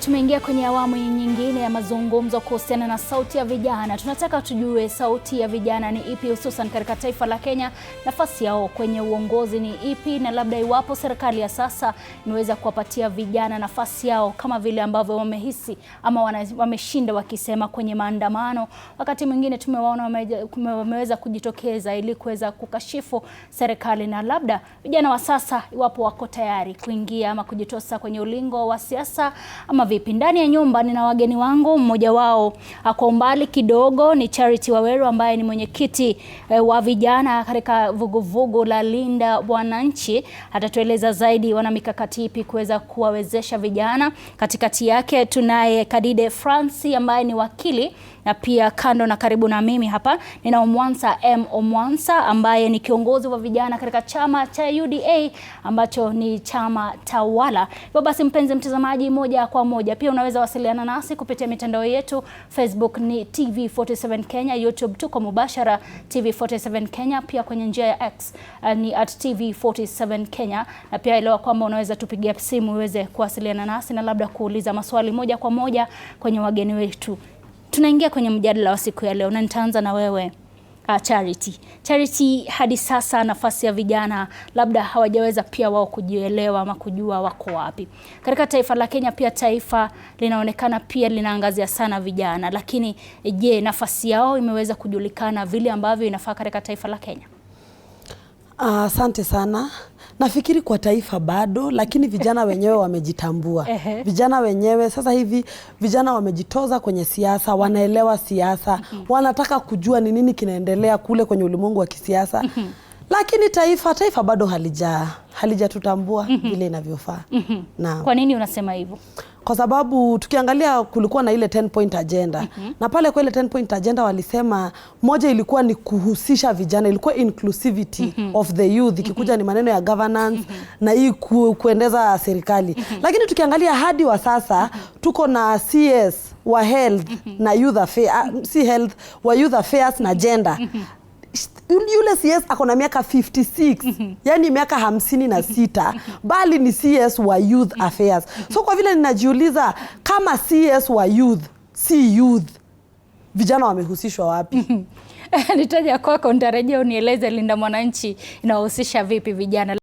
Tumeingia kwenye awamu nyingine ya mazungumzo kuhusiana na sauti ya vijana. Tunataka tujue sauti ya vijana ni ipi, hususan katika taifa la Kenya. Nafasi yao kwenye uongozi ni ipi, na labda iwapo serikali ya sasa imeweza kuwapatia vijana nafasi yao kama vile ambavyo wamehisi ama wameshinda wakisema kwenye maandamano. Wakati mwingine tumewaona wameweza kujitokeza ili kuweza kukashifu serikali, na labda vijana wa sasa iwapo wako tayari kuingia ama kujitosa kwenye ulingo wa siasa ama vipi. Ndani ya nyumba nina wageni wangu, mmoja wao kwa umbali kidogo ni Charity Waweru ambaye ni mwenyekiti wa vijana katika vuguvugu la Linda Wananchi. Atatueleza zaidi wana mikakati ipi kuweza kuwawezesha vijana. Katikati yake tunaye Kadide Francis ambaye ni wakili, na pia kando na karibu na mimi hapa nina Omwansa Omwansa ambaye ni kiongozi wa vijana katika chama cha UDA ambacho ni chama tawala. Hivyo basi, mpenzi mtazamaji, moja kwa moja pia unaweza wasiliana nasi kupitia mitandao yetu. Facebook ni TV47 Kenya, YouTube tuko mubashara TV47 Kenya, pia kwenye njia ya X ni @TV47 Kenya, na pia elewa kwamba unaweza tupigia simu uweze kuwasiliana nasi na labda kuuliza maswali moja kwa moja kwenye wageni wetu. Tunaingia kwenye mjadala wa siku ya leo na nitaanza na wewe Charity. Charity, hadi sasa nafasi ya vijana labda hawajaweza pia wao kujielewa ama kujua wako wapi. Katika taifa la Kenya pia taifa linaonekana pia linaangazia sana vijana, lakini je, nafasi yao imeweza kujulikana vile ambavyo inafaa katika taifa la Kenya? Asante sana. Nafikiri kwa taifa bado, lakini vijana wenyewe wamejitambua. Vijana wenyewe sasa hivi vijana wamejitoza kwenye siasa, wanaelewa siasa, wanataka kujua ni nini kinaendelea kule kwenye ulimwengu wa kisiasa. Lakini taifa bado halijatutambua vile inavyofaa. Kwa nini unasema hivyo? Kwa sababu tukiangalia kulikuwa na ile 10 point agenda. Na pale kwa ile 10 point agenda walisema moja ilikuwa ni kuhusisha vijana, ilikuwa inclusivity of the youth, ikikuja ni maneno ya governance na hii kuendeza serikali. Lakini tukiangalia hadi wa sasa tuko na CS wa health na youth affairs, wa youth affairs na gender. Yule CS ako na miaka 56, yani miaka 56, bali ni CS wa youth affairs. So kwa vile ninajiuliza kama CS wa youth si youth, vijana wamehusishwa wapi? Nitaja kwako, nitarejea unieleze Linda Mwananchi inahusisha vipi vijana.